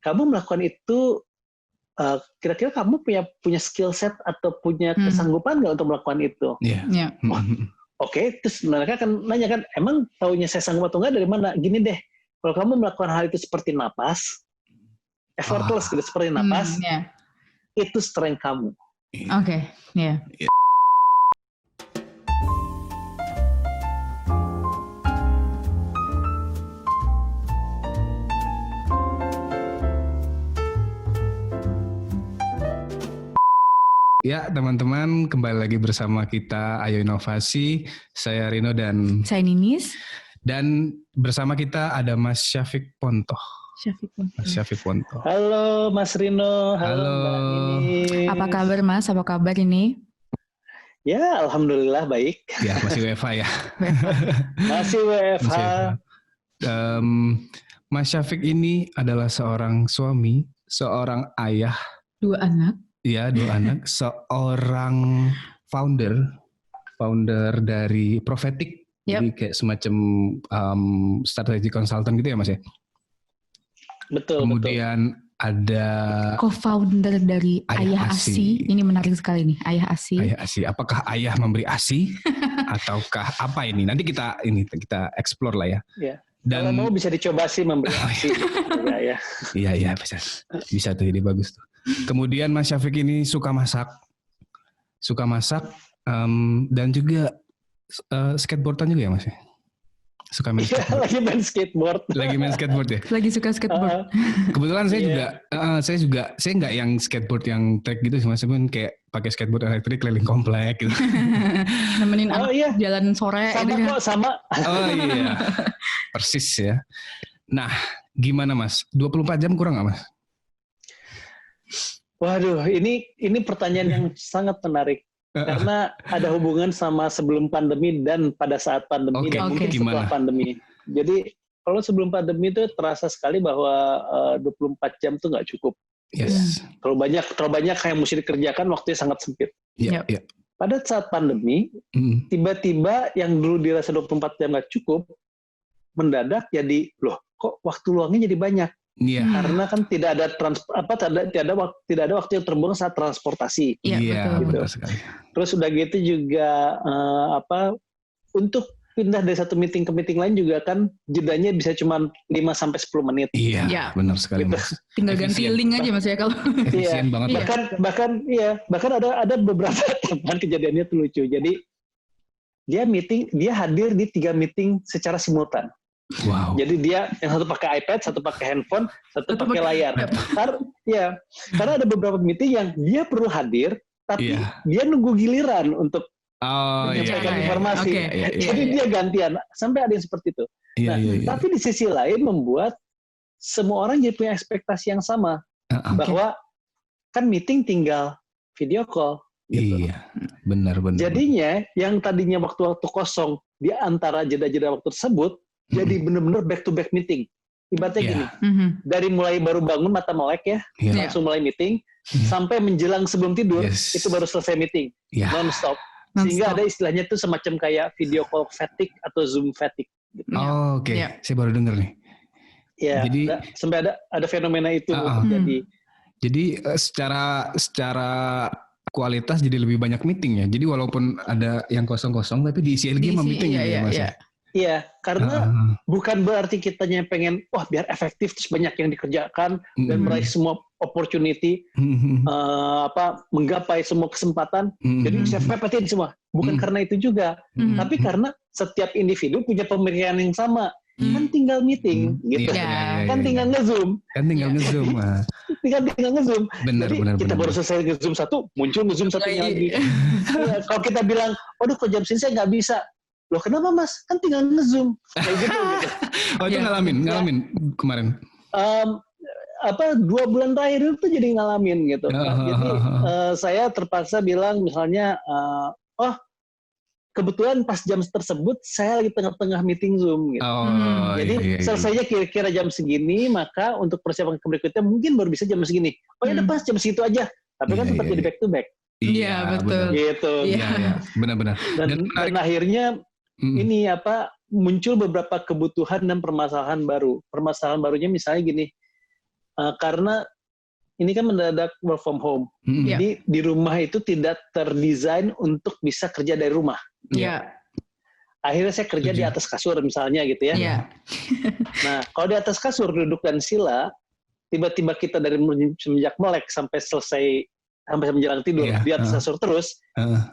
kamu melakukan itu, kira-kira kamu punya skill set atau punya kesanggupan nggak untuk melakukan itu? Iya. Oke, terus mereka akan nanya kan, emang taunya saya sanggup atau enggak dari mana? Gini deh, kalau kamu melakukan hal itu seperti napas, effortless gitu, seperti napas, itu strength kamu. Oke, iya. Ya teman-teman, kembali lagi bersama kita Ayo Inovasi. Saya Rino dan Saya Ninis. Dan bersama kita ada Mas Syafiq Pontoh. Mas Syafiq Pontoh. Halo Mas Rino, halo Mbak Ninis. Apa kabar Mas? Apa kabar ini? Ya, alhamdulillah baik. Ya, masih WFH ya. Masih WFH. Mas Syafiq ini adalah seorang suami, seorang ayah. 2 anak. Iya, 2 anak. Seorang founder dari Prophetic. Jadi kayak semacam strategi consultant gitu ya Mas ya? Betul. Kemudian ada co-founder dari Ayah ASI. Ini menarik sekali nih, Ayah ASI. Ayah ASI. Apakah ayah memberi ASI ataukah apa ini? Nanti kita explore lah ya. Iya. Dan kalau mau bisa dicoba sih memberi ASI. Iya, bisa tuh, ini bagus tuh. Kemudian Mas Syafiq ini suka masak dan juga skateboardan juga ya Mas ya? Suka main skateboard. Lagi main skateboard ya? Lagi suka skateboard. Kebetulan saya nggak yang skateboard yang track gitu sih Mas, pun kayak pakai skateboard elektrik keliling komplek gitu. Nemenin anak jalan sore. Sama. Oh iya, persis ya. Nah, gimana Mas? 24 jam kurang nggak Mas? Waduh, ini pertanyaan yang sangat menarik. Karena ada hubungan sama sebelum pandemi dan pada saat pandemi dan mungkin setelah pandemi. Jadi kalau sebelum pandemi itu terasa sekali bahwa 24 jam itu nggak cukup. Yes. Terlalu banyak yang mesti dikerjakan, waktunya sangat sempit. Iya. Pada saat pandemi, tiba-tiba yang dulu dirasa 24 jam nggak cukup, mendadak jadi, loh kok waktu luangnya jadi banyak. Iya. Karena kan tidak ada waktu yang terbuang saat transportasi. Iya, gitu. Betul sekali. Terus udah gitu juga untuk pindah dari satu meeting ke meeting lain juga kan jedanya bisa cuma 5-10 menit. Iya, benar sekali gitu. Mas. Tinggal ganti link aja Mas ya kalau. Efisien banget. Bahkan ada beberapa teman kejadiannya tuh lucu. Jadi dia hadir di 3 meeting secara simultan. Wow. Jadi dia yang satu pakai iPad, satu pakai handphone, satu pakai layar. Karena ada beberapa meeting yang dia perlu hadir, tapi dia nunggu giliran untuk menyampaikan informasi. Jadi dia gantian, sampai ada yang seperti itu. Tapi di sisi lain membuat semua orang jadi punya ekspektasi yang sama, bahwa kan meeting tinggal video call. Gitu. Iya, benar. Jadinya yang tadinya waktu-waktu kosong di antara jeda-jeda waktu tersebut, jadi benar-benar back to back meeting. Ibaratnya gini, dari mulai baru bangun mata melek langsung mulai meeting, sampai menjelang sebelum tidur, itu baru selesai meeting, non-stop. Sehingga ada istilahnya tuh semacam kayak video call fatigue atau Zoom fatigue. Gitu. Oke. Saya baru dengar nih. Ya, jadi sampai ada fenomena itu terjadi. Jadi secara kualitas jadi lebih banyak meeting ya. Jadi walaupun ada yang kosong-kosong, tapi diisi lagi sama meeting ya Mas. Iya, karena bukan berarti kitanya pengen, biar efektif terus banyak yang dikerjakan dan meraih semua opportunity, menggapai semua kesempatan. Jadi saya pepetin semua. Bukan karena itu juga, tapi karena setiap individu punya pemikiran yang sama. Kan tinggal meeting, gitu. Kan tinggal nge-zoom. Tinggal nge-zoom. Benar. Kita baru selesai nge-zoom satu, muncul nge-zoom satunya lagi. Kalau kita bilang, kok jam sini saya nggak bisa. Loh kenapa Mas? Kan tinggal nge-zoom. Kayak gitu. Itu ngalamin kemarin. 2 bulan terakhir itu jadi ngalamin gitu. Jadi saya terpaksa bilang misalnya, kebetulan pas jam tersebut saya lagi tengah-tengah meeting Zoom gitu. Jadi selesainya kira-kira jam segini, maka untuk persiapan berikutnya mungkin baru bisa jam segini. Udah pas jam segitu aja. Tapi kan tetap jadi back to back. Iya, betul. Gitu. Iya, benar. Dan akhirnya ini muncul beberapa kebutuhan dan permasalahan baru. Permasalahan barunya misalnya gini, karena ini kan mendadak work from home. Jadi di rumah itu tidak terdesain untuk bisa kerja dari rumah. Iya. Akhirnya saya kerja di atas kasur misalnya gitu ya. Iya. Nah, kalau di atas kasur duduk dan sila, tiba-tiba kita dari semenjak melek sampai menjelang tidur di atas kasur terus,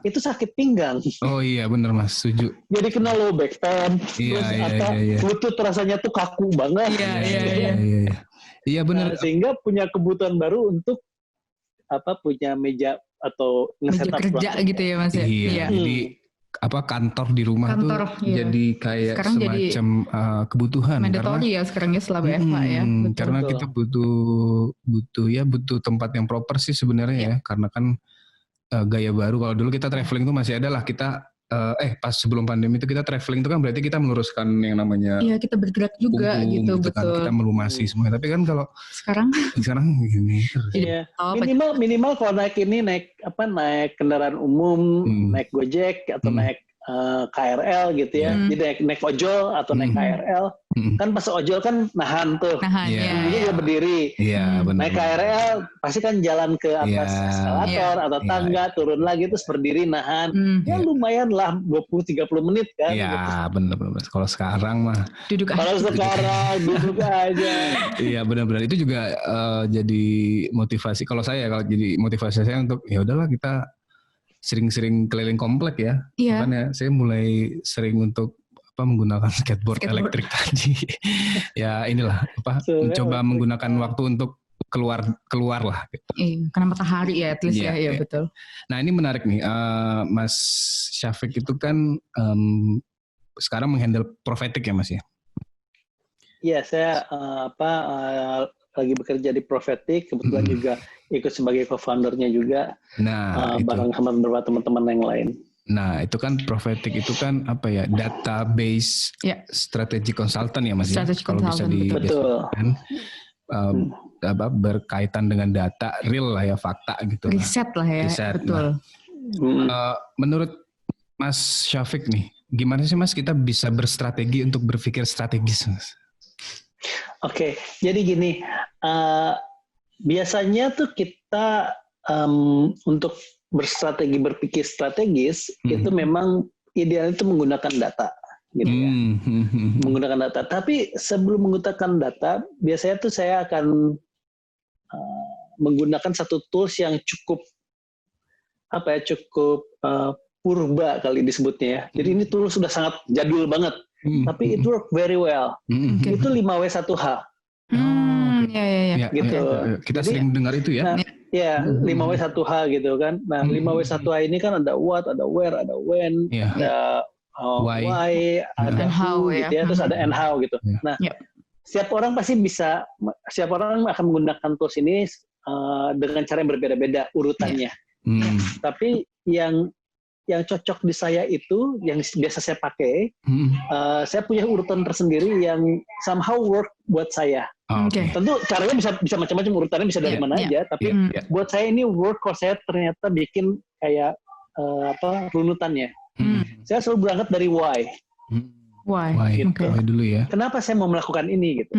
itu sakit pinggang. Oh iya benar Mas, setuju. Jadi kena low back pain, terus lutut rasanya tuh kaku banget. Iya benar. Nah, sehingga punya kebutuhan baru untuk punya meja atau meja kerja gitu ya Mas ya. Iya. Jadi kantor di rumah jadi kayak sekarang semacam kebutuhan mandatory ya sekarang ya setelah WFH ya. Betul. Karena kita butuh tempat yang proper sih sebenarnya ya, karena kan gaya baru. Kalau dulu kita traveling tuh masih ada lah, kita pas sebelum pandemi itu kita traveling itu kan berarti kita meluruskan yang namanya kita bergerak juga punggung, gitu betul kan, kita melumasi semua. Tapi kan kalau sekarang gini iya. minimal kalau naik kendaraan umum, naik Gojek atau naik KRL gitu ya. Jadi naik ojol atau naik KRL, kan pas ojol kan nahan tuh. Jadi dia berdiri. Naik KRL pasti kan jalan ke atas eskalator atau tangga, turun lagi terus berdiri nahan. Ya lumayan lah 20-30 menit kan. Iya, benar. Kalau sekarang mah duduk aja. Iya, benar-benar itu juga jadi motivasi jadi motivasi saya untuk ya udahlah kita sering-sering keliling komplek ya. Makanya saya mulai sering untuk menggunakan skateboard elektrik tadi. Ya inilah mencoba menggunakan waktu untuk keluar lah. Gitu. Karena matahari ya, at least ya betul. Nah ini menarik nih, Mas Syafiq itu kan sekarang menghandle Prophetic ya Mas ya? Iya, saya lagi bekerja di Prophetic, kebetulan juga ikut sebagai co-foundernya juga, bareng sama beberapa teman-teman yang lain. Nah itu kan Prophetic itu kan database strategy consultant ya Mas ya? Kalau bisa betul. Berkaitan dengan data real lah ya, fakta gitu. Riset lah ya, betul. Menurut Mas Syafiq nih, gimana sih Mas kita bisa berstrategi untuk berpikir strategis Mas? Oke, jadi gini, biasanya tuh kita untuk berpikir strategis itu memang ideal itu menggunakan data, gitu ya. Menggunakan data. Tapi sebelum menggunakan data, biasanya tuh saya akan menggunakan satu tools yang cukup purba kali disebutnya ya. Jadi ini tools sudah sangat jadul banget. Tapi it work very well. Itu 5W1H. Gitu. Kita sering dengar itu ya. 5W1H gitu kan. Nah, 5W1H ini kan ada what, ada where, ada when, ada why, ada how gitu ya. Terus ada and how gitu. Nah, setiap orang akan menggunakan tools ini dengan cara yang berbeda-beda urutannya. Tapi yang cocok di saya itu, yang biasa saya pakai, saya punya urutan tersendiri yang somehow work buat saya. Tentu caranya bisa macam-macam, urutannya bisa dari mana aja, tapi buat saya ini work kalau saya ternyata bikin kayak runutannya. Saya selalu berangkat dari why. Why? Gitu. Why dulu ya. Kenapa saya mau melakukan ini gitu?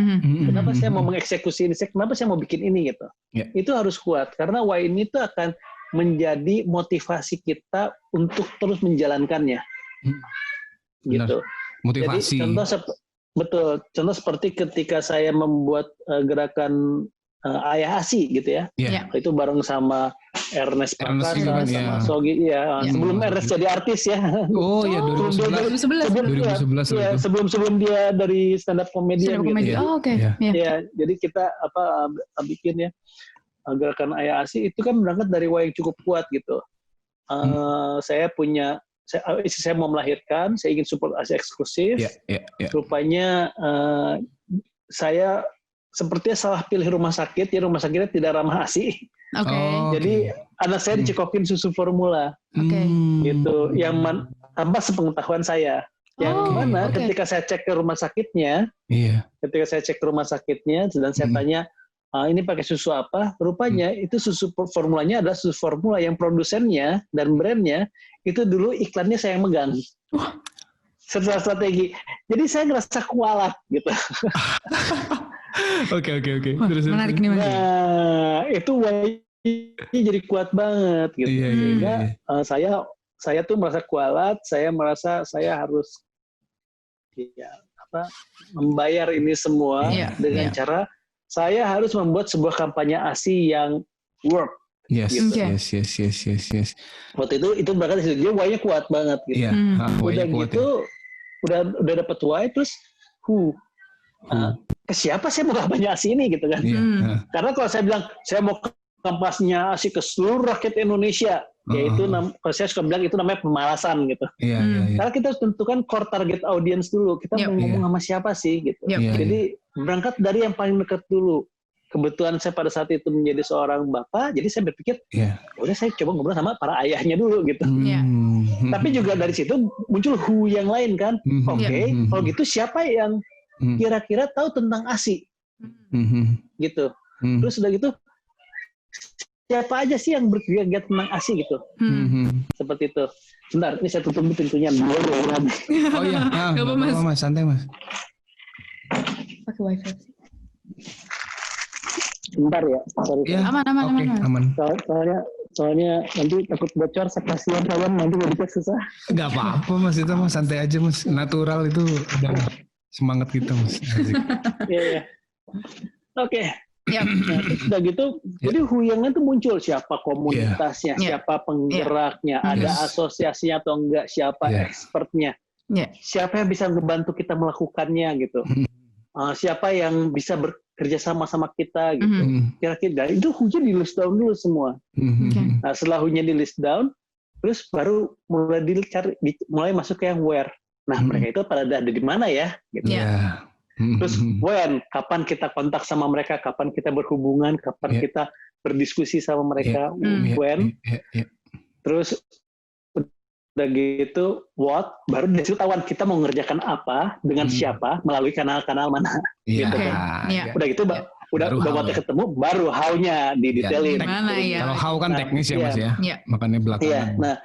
Kenapa saya mau mengeksekusi ini? Kenapa saya mau bikin ini gitu? Itu harus kuat, karena why ini tuh akan menjadi motivasi kita untuk terus menjalankannya, gitu. Motivasi. Jadi contoh seperti ketika saya membuat gerakan Ayah Asi gitu ya, itu bareng sama Ernest Prakasa, sama Sogi ya. Sebelum Ernest jadi artis ya. Oh ya 2011. Sebelum dia dari stand up comedian. Gitu. Ya, jadi kita bikin ya. Gerakan Ayah Asi itu kan berangkat dari why yang cukup kuat gitu. Saya mau melahirkan, saya ingin support ASI eksklusif. Rupanya saya sepertinya salah pilih rumah sakit, ya rumah sakitnya tidak ramah ASI. Jadi anak saya dicekokin susu formula. Gitu. Tanpa sepengetahuan saya. Yang mana ketika saya cek ke rumah sakitnya, dan saya tanya, ini pakai susu apa? Rupanya itu susu formulanya adalah susu formula yang produsennya dan brandnya itu dulu iklannya saya yang megang. Setelah strategi. Jadi saya ngerasa kualat gitu. Oke. Terus menarik nih Mas. Nah, itu jadi kuat banget gitu. Sehingga saya tuh merasa kualat, saya merasa saya harus membayar ini semua dengan cara saya harus membuat sebuah kampanye ASI yang work. Yes. Waktu itu berarti dia why-nya kuat banget gitu. Udah gitu, udah dapat why, terus ke siapa saya mau kampanye ASI ini gitu kan? Karena kalau saya bilang saya mau kampanye ASI ke seluruh rakyat Indonesia, yaitu kalau saya suka bilang itu namanya pemalasan gitu. Karena kita harus tentukan core target audience dulu. Kita mau ngomong sama siapa sih gitu. Jadi berangkat dari yang paling dekat dulu. Kebetulan saya pada saat itu menjadi seorang bapak, jadi saya berpikir, udah saya coba ngobrol sama para ayahnya dulu gitu. Tapi juga dari situ muncul who yang lain kan. Oke, kalau gitu siapa yang kira-kira tahu tentang ASI? Gitu. Terus udah gitu, siapa aja sih yang berkegiatan tentang ASI gitu. Seperti itu. Bentar, ini saya tutup pintunya. Oh iya, nggak apa-apa mas, santai mas. Pakai wifi sih. Bentar ya, sorry. Ya, aman. Soalnya nanti takut bocor, kasihan kalian nanti nggak bisa susah. Nggak apa-apa mas, itu mas santai aja mas. Natural itu udah semangat kita mas. Iya. Oke. Nah, sudah gitu, jadi huyangnya itu muncul siapa komunitasnya, siapa penggeraknya, ada asosiasinya atau enggak, siapa expertnya, siapa yang bisa membantu kita melakukannya gitu, siapa yang bisa bekerja sama sama kita gitu. Kira-kira itu hujan di list down dulu semua. Nah, setelah hujan di list down, terus baru mulai masuk ke yang where. Nah, mereka itu pada ada di mana ya? Gitu. Terus kapan kita kontak sama mereka, kapan kita berhubungan, kapan kita berdiskusi sama mereka, terus udah gitu baru dari situ tahuan kita mau mengerjakan apa dengan siapa melalui kanal-kanal mana, gitu kan. Udah gitu udah what-nya ketemu, baru how-nya didetailin. Kalau how kan teknis ya mas ya, makanya belakangan. Nah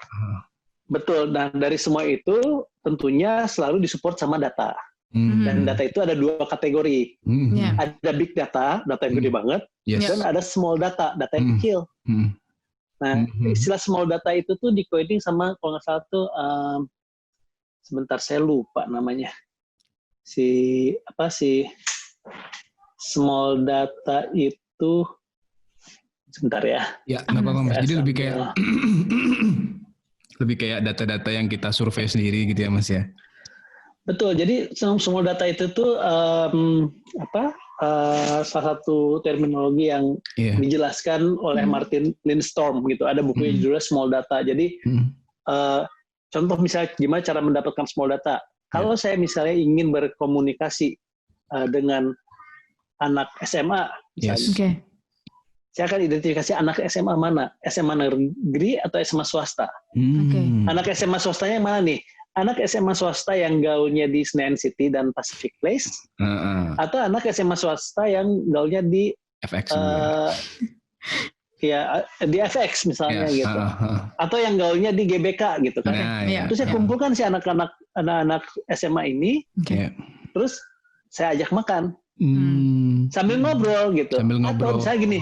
betul. Nah dari semua itu tentunya selalu disupport sama data. Dan data itu ada 2 kategori. Ada big data yang gede banget, dan ada small data yang kecil. Nah, istilah small data itu tuh di-coding sama kalau nggak salah tuh, sebentar saya lupa namanya. Si small data itu, sebentar ya. Ya, nggak apa-apa mas. Jadi lebih kayak data-data yang kita survei sendiri gitu ya mas ya. Betul, jadi semua data itu tuh salah satu terminologi yang dijelaskan oleh Martin Lindstorm gitu. Ada bukunya judulnya Small Data. Jadi contoh misalnya gimana cara mendapatkan small data. Kalau saya misalnya ingin berkomunikasi dengan anak SMA, misalnya, saya akan identifikasi anak SMA mana, SMA negeri atau SMA swasta. Anak SMA swastanya yang mana nih? Anak SMA swasta yang gaulnya di Senayan City dan Pacific Place, atau anak SMA swasta yang gaulnya di FX, di FX misalnya gitu, atau yang gaulnya di GBK gitu kan. Terus saya kumpulkan si anak-anak SMA ini, terus saya ajak makan sambil ngobrol gitu. Atau misalnya gini,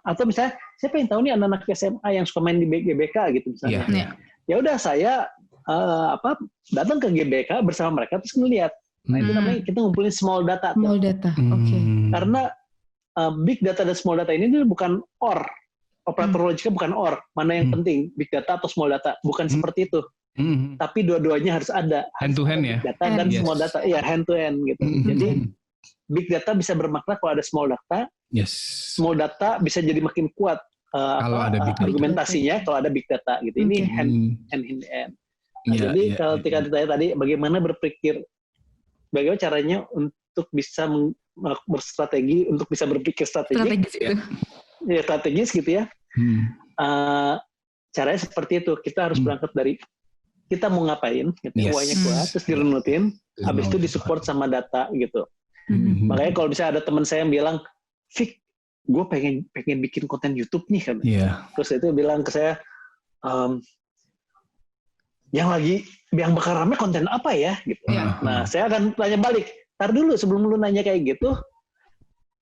atau misalnya saya pengen tahu nih anak-anak SMA yang suka main di GBK gitu misalnya. Ya udah saya datang ke GBK bersama mereka terus ngelihat. Nah itu namanya kita ngumpulin small data. Small data, oke. Karena big data dan small data ini bukan operator logika bukan mana yang penting, big data atau small data, bukan seperti itu. Tapi dua-duanya harus ada. Hand to hand ya. Data dan small data, hand to hand gitu. Jadi big data bisa bermakna kalau ada small data. Small data bisa jadi makin kuat kalau ada big argumentasinya kalau ada big data gitu. Ini hand in hand. Nah, jadi kalau ketika ditanya tadi bagaimana caranya untuk bisa berstrategi, untuk bisa berpikir strategis gitu ya. Caranya seperti itu. Kita harus berangkat dari kita mau ngapain, gitu, why-nya kuat, terus dirunutin, habis itu disupport sama data gitu. Makanya kalau bisa ada teman saya yang bilang, Fik, gue pengen bikin konten YouTube nih kan. Terus itu bilang ke saya, yang bakal rame konten apa ya gitu. Nah saya akan tanya balik, tar dulu sebelum lu nanya kayak gitu,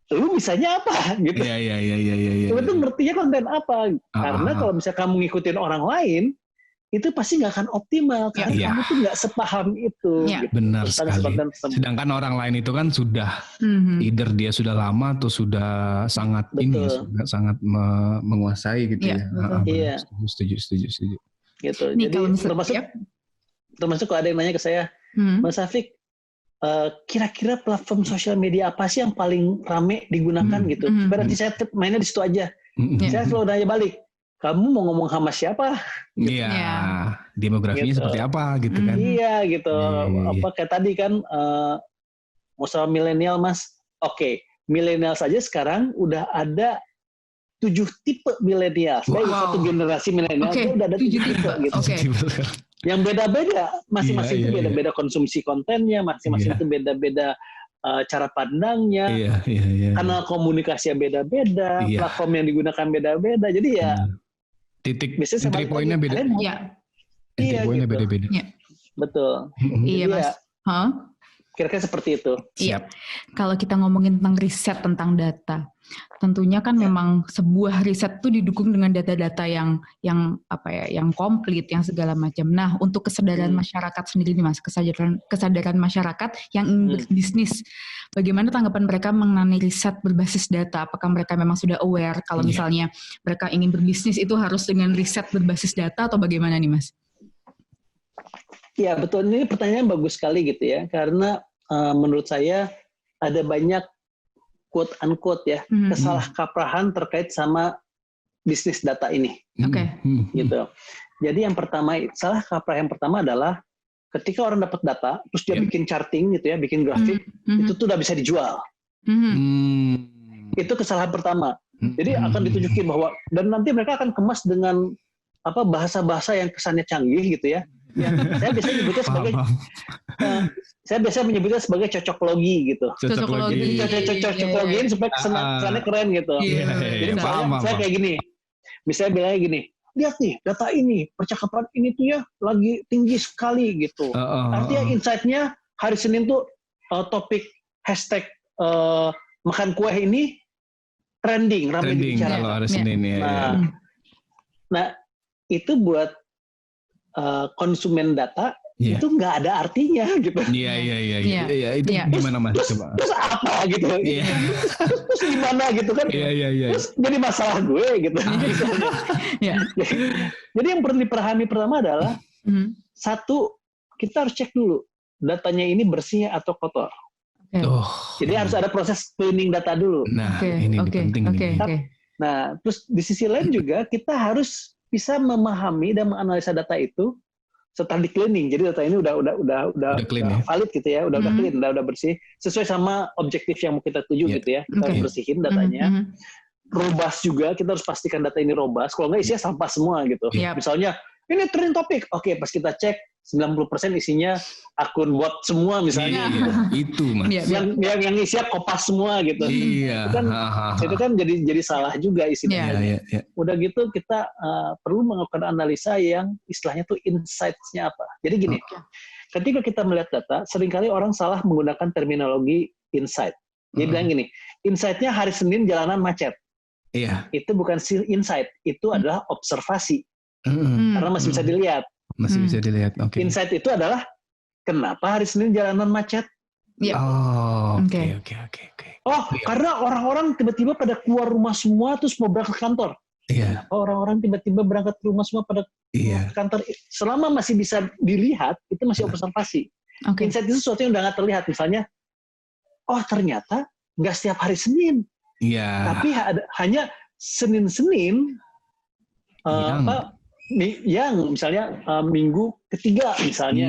lu bisanya apa gitu. Iya. Lu tuh ngertinya konten apa? Karena kalau misalnya kamu ngikutin orang lain, itu pasti nggak akan optimal karena kamu tuh nggak sepaham itu. Gitu. Benar sekali. Sedangkan orang lain itu kan sudah either dia sudah lama atau sudah sangat sangat menguasai gitu ya. Iya. Setuju. Gitu. Nih, jadi termasuk kalau ada yang nanya ke saya, Mas Safik, kira-kira platform sosial media apa sih yang paling rame digunakan gitu? Berarti saya mainnya di situ aja. Saya selalu nanya balik, kamu mau ngomong sama siapa? Gitu. Iya, demografinya gitu. Seperti apa gitu kan? Iya gitu. Apa kayak tadi kan, masalah milenial Mas. Oke, milenial saja sekarang udah ada 7 tipe milenial. Satu generasi milenial udah ada 7 tipe gitu. Yang beda-beda, masing-masing itu beda-beda konsumsi kontennya, masing-masing itu beda-beda cara pandangnya, kanal komunikasinya beda-beda, platform yang digunakan beda-beda. Jadi ya titik entry point-nya beda. Entry point-nya beda-beda. Betul. Iya Mas. Kira-kira seperti itu. Iya. Kalau kita ngomongin tentang riset tentang data, tentunya kan memang sebuah riset itu didukung dengan data-data yang komplit, yang segala macam. Nah, untuk kesadaran masyarakat sendiri nih Mas, kesadaran masyarakat yang ingin berbisnis, bagaimana tanggapan mereka mengenai riset berbasis data? Apakah mereka memang sudah aware kalau misalnya mereka ingin berbisnis itu harus dengan riset berbasis data atau bagaimana nih Mas? Ya betul, ini pertanyaan bagus sekali gitu ya, karena menurut saya ada banyak quote unquote ya kesalahkaprahan terkait sama bisnis data ini. Gitu. Jadi yang pertama, salah kaprah yang pertama adalah ketika orang dapat data, terus dia bikin charting gitu ya, bikin grafik, itu tuh udah bisa dijual. Itu kesalahan pertama. Jadi akan ditunjukin bahwa, dan nanti mereka akan kemas dengan bahasa-bahasa yang kesannya canggih gitu ya. Saya biasanya menyebutnya sebagai sebagai cocoklogi gitu. Cocoklogi supaya kesannya keren gitu. Jadi saya kayak gini, misalnya bilangnya gini, lihat nih data ini, percakapan ini tuh ya lagi tinggi sekali gitu. Artinya insight-nya hari Senin tuh topik hashtag makan kue ini trending, ramai dibicarakan. Kalau hari Senin ya. Nah itu buat konsumen data itu nggak ada artinya gitu. Iya. Itu gimana Mas? Coba. Terus apa gitu? Terus gimana gitu kan? Terus jadi masalah gue gitu. Jadi yang perlu dipahami pertama adalah satu, kita harus cek dulu datanya ini bersih atau kotor. Jadi harus ada proses cleaning data dulu. Nah, ini penting. Nah, terus di sisi lain juga kita harus bisa memahami dan menganalisa data itu setelah di cleaning. Jadi data ini udah clean, valid gitu ya, udah clean, udah bersih sesuai sama objektif yang mau kita tuju gitu ya. Kita harus bersihin datanya. Robust juga, kita harus pastikan data ini robust. Kalau nggak isinya sampah semua gitu. Misalnya ini trending topik. Oke, pas kita cek 90% isinya akun bot semua misalnya. Itu Mas. Yang isinya kopas semua gitu. Itu kan jadi salah juga isinya. Udah gitu kita perlu melakukan analisa yang istilahnya tuh insights-nya apa. Jadi gini, ketika kita melihat data, seringkali orang salah menggunakan terminologi insight. Jadi bilang gini, insight-nya hari Senin jalanan macet. Itu bukan insight, itu adalah observasi. Karena masih bisa dilihat. Insight itu adalah kenapa hari Senin jalanan macet? Oke. Karena orang-orang tiba-tiba pada keluar rumah semua terus mau berangkat ke kantor. Orang-orang tiba-tiba berangkat ke rumah semua pada ke kantor. Selama masih bisa dilihat, itu masih observasi. Insight itu sesuatu yang udah nggak terlihat. Misalnya, ternyata nggak setiap hari Senin. Tapi hanya Senin-Senin yang misalnya minggu ketiga misalnya.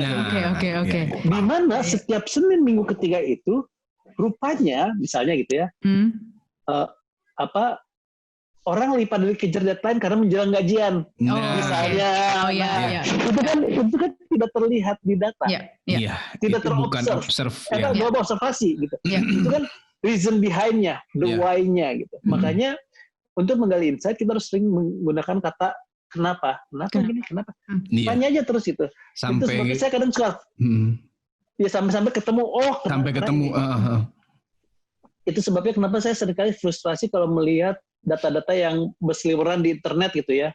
Oke. Di mana setiap Senin minggu ketiga itu rupanya misalnya gitu ya. Orang pada dikejar deadline karena menjelang gajian. Misalnya. Itu kan tidak terlihat di data. Tidak terobservasi gitu. Itu kan reason behind-nya, the why-nya gitu. Makanya untuk menggali insight kita harus sering menggunakan kata kenapa gini, kenapa? Tanya aja terus itu. Itu seperti saya kadang suka. Sampai ketemu. Sampai ketemu. itu sebabnya kenapa saya seringkali frustrasi kalau melihat data-data yang berseliweran di internet gitu ya.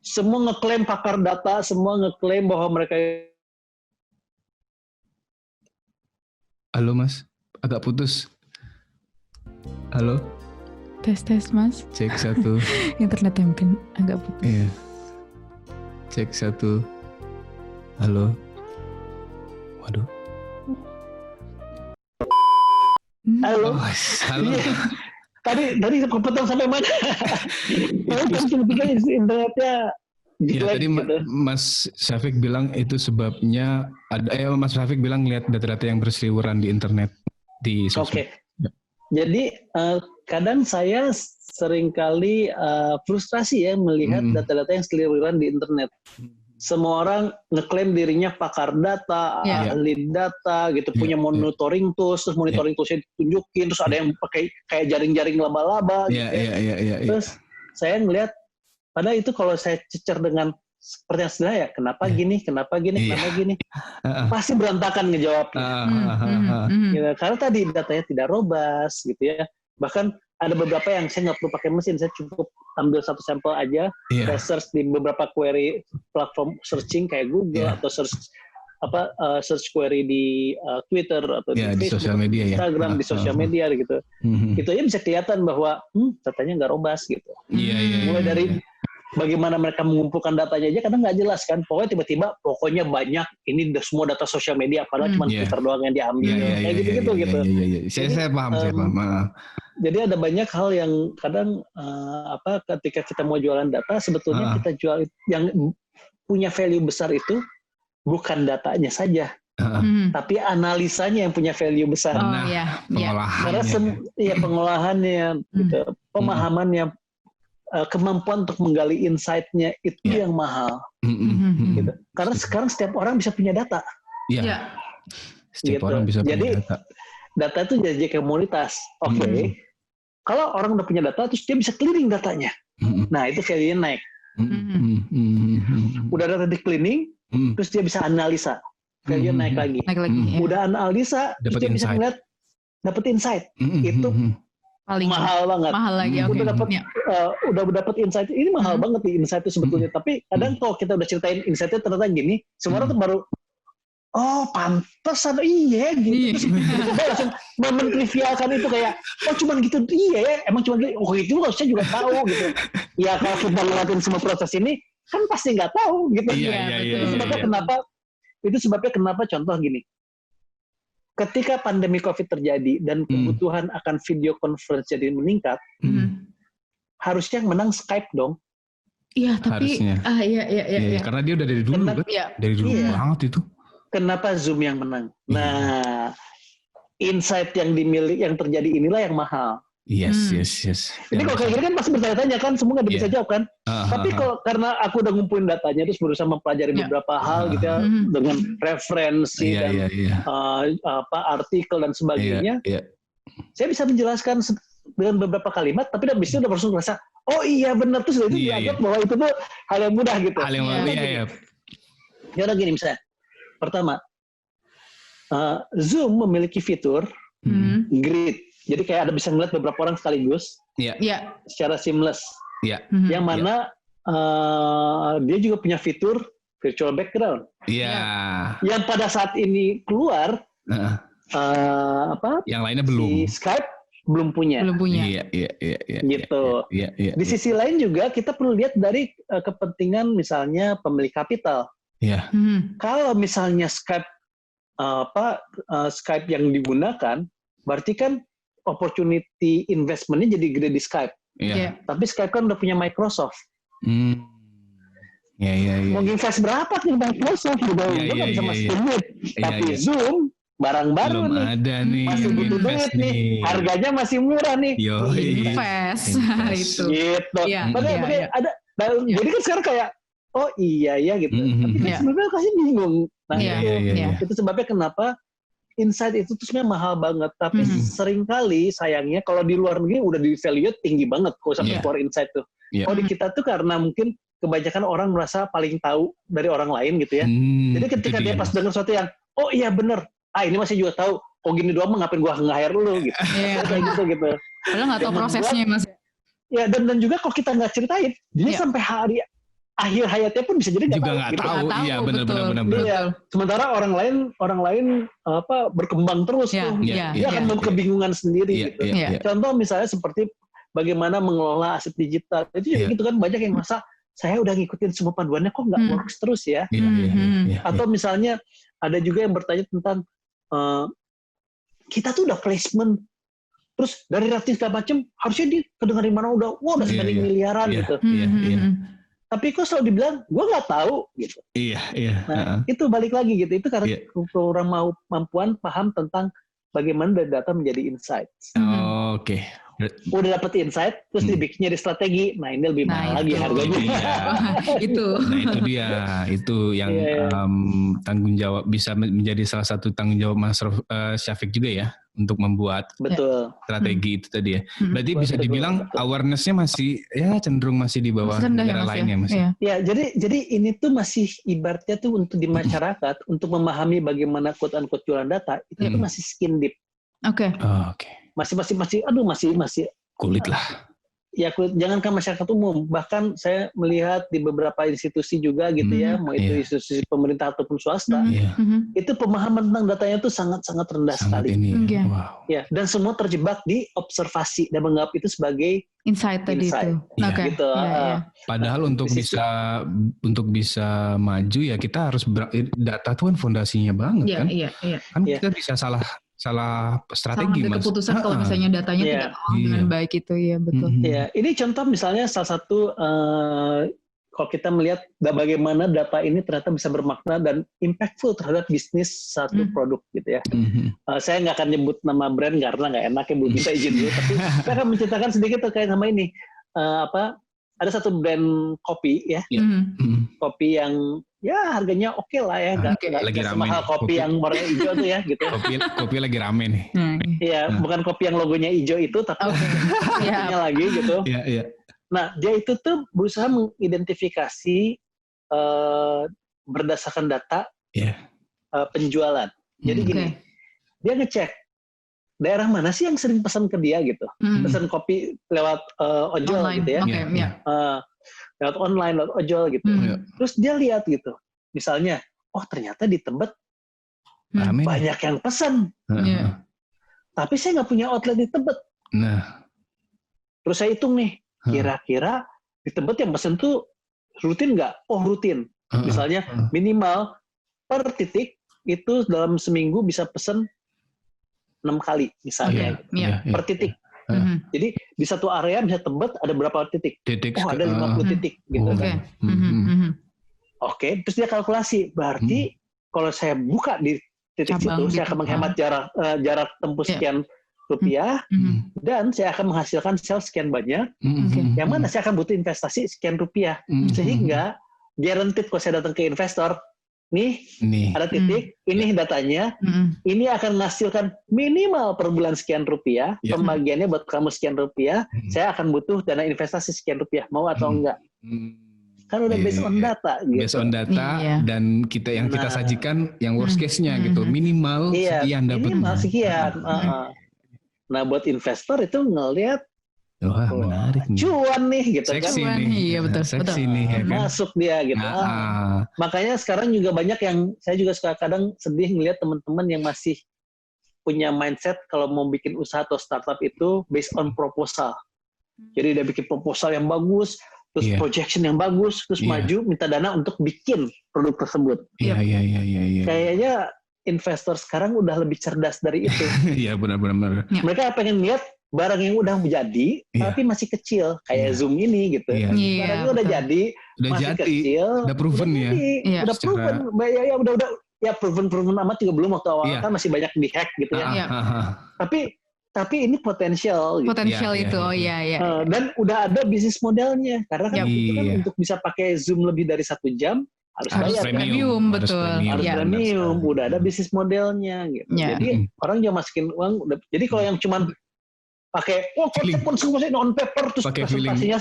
Semua ngeklaim pakar data, semua ngeklaim bahwa mereka. Halo Mas, agak putus. Halo. Tes Mas. Cek 1. Internetnya mungkin agak putus. Iya. Cek 1. Halo. Waduh. Halo. Oh, halo. Tadi kepotong sampai mana? Internetnya. Ya tadi gitu. Mas Syafiq bilang itu sebabnya Mas Syafiq bilang lihat data-data yang berseliweran di internet di sosial. Oke. Jadi kadang saya seringkali frustrasi ya melihat data-data yang seliweran di internet. Semua orang ngeklaim dirinya pakar data, ahli data, gitu, punya monitoring tools, terus monitoring toolsnya ditunjukin, terus ada yang pakai kayak jaring-jaring laba-laba, gitu. Terus saya ngelihat, padahal itu kalau saya cecer dengan pertanyaan sederhana ya, kenapa gini, pasti berantakan ngejawabnya. Gitu. Karena tadi datanya tidak robust, gitu ya. Bahkan ada beberapa yang saya nggak perlu pakai mesin, saya cukup ambil satu sampel aja, saya search di beberapa query platform searching kayak Google atau search query di Twitter atau di Facebook, sosial media, Instagram, di sosial media gitu. Itu aja bisa kelihatan bahwa datanya nggak robust gitu. Mulai dari bagaimana mereka mengumpulkan datanya aja kadang nggak jelas kan. Pokoknya banyak ini semua data sosial media padahal cuma Twitter doang yang diambil. Kayak gitu. Saya paham. Jadi ada banyak hal yang kadang ketika kita mau jualan data sebetulnya kita jual yang punya value besar itu bukan datanya saja. Tapi analisanya yang punya value besar. Pengolahannya. Karena pengolahannya, gitu, pemahamannya, kemampuan untuk menggali insight-nya itu yang mahal. Gitu. Karena sekarang setiap orang bisa punya data. Setiap orang bisa punya data. Data itu jadi komoditas. Kalau orang udah punya data, terus dia bisa cleaning datanya. Nah, itu value-nya naik. Udah data di cleaning, terus dia bisa analisa. Value naik lagi. Udah analisa, terus dia bisa ngeliat, dapat insight. Itu paling mahal banget. Mahal lagi. Udah dapat insight. Ini mahal banget nih insight itu sebetulnya. Tapi kadang kalau kita udah ceritain insight-nya ternyata gini, semua orang tuh baru pantesan gitu. Terus kita langsung mentrivialkan itu kayak cuman gitu emang cuman gitu. Itu saya juga tahu gitu. Ya kalau kita lewatin semua proses ini kan pasti nggak tahu gitu. Itu sebabnya kenapa contoh gini. Ketika pandemi COVID terjadi dan kebutuhan akan video conference jadi meningkat, harusnya yang menang Skype dong. Iya, tapi iya. Karena dia udah dari dulu kan? Dari dulu banget itu. Kenapa Zoom yang menang? Nah, insight yang terjadi inilah yang mahal. Yes. Jadi kalau kayak gini kan pasti bertanya-tanya kan, semua nggak bisa jawab kan. Tapi karena aku udah ngumpulin datanya, terus berusaha mempelajari beberapa hal gitu ya, dengan referensi dan artikel dan sebagainya, saya bisa menjelaskan dengan beberapa kalimat, tapi habis itu udah langsung merasa, benar, terus itu dianggap bahwa itu tuh hal yang mudah gitu. Hal yang mudah, Jadi gini misalnya, pertama, Zoom memiliki fitur grid. Jadi kayak ada bisa ngeliat beberapa orang sekaligus, secara seamless. Yang mana dia juga punya fitur virtual background. Yang pada saat ini keluar, yang lainnya belum. Si Skype belum punya. Iya. Gitu. Di sisi lain juga kita perlu lihat dari kepentingan misalnya pemilik kapital. Kalau misalnya Skype Skype yang digunakan, berarti kan opportunity investment-nya jadi gede di Skype. Tapi Skype kan udah punya Microsoft. Mau invest berapa nih Microsoft? Udah nggak bisa masuk duit. Tapi Zoom barang baru nih. Masih butuh duit nih. Harganya masih murah nih. Invest. Itu. Gitu. Ada. Jadi kan sekarang kayak gitu. Tapi kan sebenarnya kasih bingung. Nah itu sebabnya kenapa insight itu tuh sebenarnya mahal banget. Tapi seringkali sayangnya kalau di luar negeri udah di value tinggi banget kalau sampai keluar insight tuh. Kalau di kita tuh karena mungkin kebanyakan orang merasa paling tahu dari orang lain gitu ya. Jadi ketika dia pas dengar sesuatu yang bener, ini masih juga tahu. kok gini doang mah ngapain gue nge-hire lu gitu. Kayak gitu. Padahal nggak tahu prosesnya Mas. Ya dan juga kalau kita nggak ceritain, dia sampai hari akhir hayatnya pun bisa jadi juga nggak gitu. tahu. Iya benar. Iya. Sementara orang lain berkembang terus tuh. Dia akan kebingungan sendiri gitu. Contoh misalnya seperti bagaimana mengelola aset digital. Itu juga gitu kan, banyak yang merasa saya udah ngikutin semua panduannya kok nggak works terus ya. Atau misalnya ada juga yang bertanya tentang kita tuh udah placement, terus dari rating segala macam harusnya dia kedengaran mana udah spending miliaran gitu. Tapi kok selalu dibilang gue nggak tahu gitu. Nah, itu balik lagi gitu. Itu karena orang mau mampuan paham tentang bagaimana data menjadi insight. Oke. Udah dapet insight, terus dibikinnya di strategi. Nah ini lebih mahal lagi harganya. Itu dia. Itu yang tanggung jawab, bisa menjadi salah satu tanggung jawab Mas Syafiq juga ya, untuk membuat strategi itu tadi ya. Berarti bisa dibilang awareness-nya masih cenderung masih di bawah negara lainnya Mas. Ya, jadi ini tuh masih ibaratnya tuh untuk di masyarakat untuk memahami bagaimana quote-unquote jualan data itu tuh masih skin deep. Oke. Masih kulit lah. Ya kulit, jangankan masyarakat umum, bahkan saya melihat di beberapa institusi juga gitu ya, mau itu institusi pemerintah ataupun swasta, itu pemahaman tentang datanya itu sangat-sangat rendah sekali. Wow. Ya, dan semua terjebak di observasi dan menganggap itu sebagai insight tadi itu. Gitu. Padahal untuk bisa maju ya kita harus data itu kan fondasinya banget kan. Kan kita bisa salah strategi Mas. Keputusan kalau misalnya datanya tidak dengan baik itu ya betul. Ya, ini contoh misalnya salah satu kalau kita melihat bagaimana data ini ternyata bisa bermakna dan impactful terhadap bisnis satu produk gitu ya. Saya nggak akan nyebut nama brand karena nggak enak ya, belum kita izin dulu. Tapi saya akan menceritakan sedikit terkait sama ini. Ada satu brand kopi ya, kopi yang harganya oke lah ya, nggak semahal kopi yang warna hijau tuh ya gitu. Kopi lagi rame nih. Iya, bukan kopi yang logonya hijau itu, tapi kopinya lagi gitu. Nah, dia itu tuh berusaha mengidentifikasi berdasarkan data penjualan. Jadi gini, dia ngecek daerah mana sih yang sering pesan ke dia gitu, pesan kopi lewat ojol online, gitu ya, lewat online, lewat ojol gitu. Terus dia lihat gitu, misalnya, ternyata di Tebet banyak yang pesan, tapi saya nggak punya outlet di Tebet. Terus saya hitung nih, kira-kira di Tebet yang pesan tuh rutin nggak? Oh rutin, misalnya minimal per titik itu dalam seminggu bisa pesan 6 kali misalnya per titik. Jadi di satu area bisa Tebet ada berapa titik? Ada 50 titik gitu kan. Oke, terus dia kalkulasi. Berarti kalau saya buka di titik situ, saya akan menghemat jarak tempuh sekian rupiah dan saya akan menghasilkan sales sekian banyak. Yang mana saya akan butuh investasi sekian rupiah. Sehingga guaranteed kalau saya datang ke investor, nih ada titik, ini datanya, ini akan menghasilkan minimal per bulan sekian rupiah, pembagiannya buat kamu sekian rupiah, saya akan butuh dana investasi sekian rupiah, mau atau enggak? Kan udah based on data gitu. Based on data dan kita yang kita sajikan yang worst case-nya gitu, minimal sekian dapat. Minimal sekian. Nah buat investor itu ngelihat menarik nih. Cuan nih gitu seksi kan. Iya betul. Seksi nih ya kan. Masuk dia gitu. Makanya sekarang juga banyak yang saya juga suka kadang sedih ngelihat teman-teman yang masih punya mindset kalau mau bikin usaha atau startup itu based on proposal. Jadi dia bikin proposal yang bagus, terus projection yang bagus, terus maju minta dana untuk bikin produk tersebut. Iya. Kayaknya investor sekarang udah lebih cerdas dari itu. Iya benar. Mereka pengen lihat barang yang udah jadi tapi masih kecil kayak Zoom ini gitu. Barangnya udah jadi, masih kecil, udah proven ya. Udah proven. Ya proven amat juga belum waktu awal kan masih banyak di hack gitu ya. Tapi ini potensial gitu. Potensial itu dan udah ada bisnis modelnya karena kan itu kan untuk bisa pakai Zoom lebih dari 1 jam harus premium, betul. Harus premium, udah ada bisnis modelnya gitu. Jadi orang jangan masukin uang. Jadi kalau yang cuman pakai konsep on paper terus pake presentasinya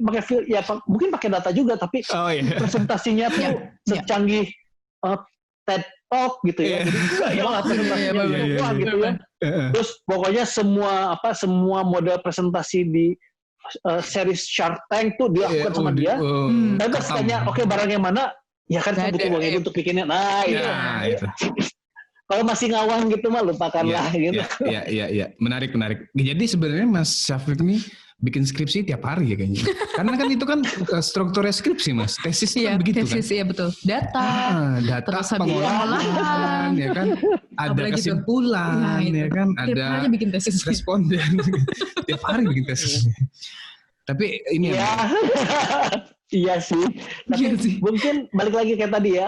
pakai feel ya mungkin pakai data juga tapi presentasinya tuh secanggih TED TikTok gitu ya. Jadi wah presentasinya wah gitu ya. Terus pokoknya semua model presentasi di series Shark Tank tuh dilakukan sama dia. Dan terus tanya, oke barangnya mana? Ya kan saya butuh uang itu untuk bikinnya. Nah itu. Kalau masih ngawang gitu mah lupakanlah gitu. Iya. Menarik. Jadi sebenarnya Mas Syafiq nih bikin skripsi tiap hari ya kayaknya. Karena kan itu kan strukturnya skripsi Mas. Tesis kan begitu tesis, kan. Iya betul. Data terus pengolahan ya kan. Ada kesimpulan ya kan. Ada bikin tesis. Responden. Tiap hari bikin tesis. Tapi ini Iya sih. Tapi mungkin balik lagi kayak tadi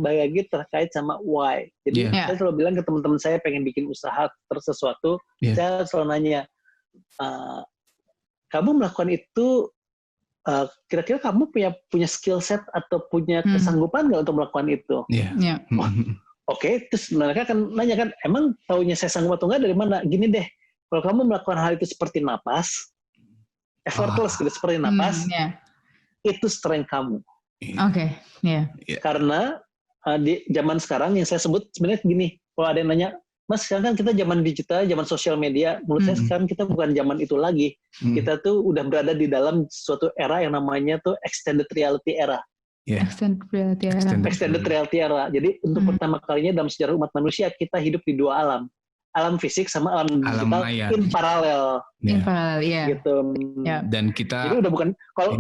balik lagi terkait sama why. Jadi saya selalu bilang ke teman-teman saya pengen bikin usaha terus sesuatu, saya selalu nanya, kamu melakukan itu, kira-kira kamu punya skill set atau punya kesanggupan nggak untuk melakukan itu? Oke, terus mereka kan nanya kan, emang taunya saya sanggup atau nggak dari mana? Gini deh, kalau kamu melakukan hal itu seperti napas, effortless gitu, seperti napas, itu strength kamu. Oke. Karena di zaman sekarang yang saya sebut sebenarnya gini, kalau ada yang nanya, Mas sekarang kan kita zaman digital, zaman sosial media, menurut saya sekarang kita bukan zaman itu lagi. Kita tuh udah berada di dalam suatu era yang namanya tuh extended reality era. Extended reality era. Jadi untuk pertama kalinya dalam sejarah umat manusia kita hidup di dua alam. Alam fisik sama alam digital in paralel. Gitu. Dan kita jadi udah bukan kalau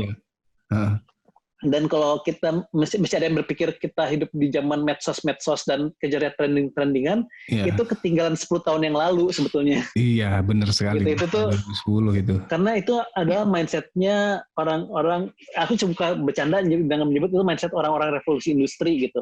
dan kalau kita mesti ada yang berpikir kita hidup di zaman medsos dan kejar trendingan itu ketinggalan 10 tahun yang lalu sebetulnya. Iya, benar sekali. Itu tuh 2010 itu. Karena itu adalah mindsetnya orang-orang, aku suka bercanda dengan menyebut itu mindset orang-orang revolusi industri gitu.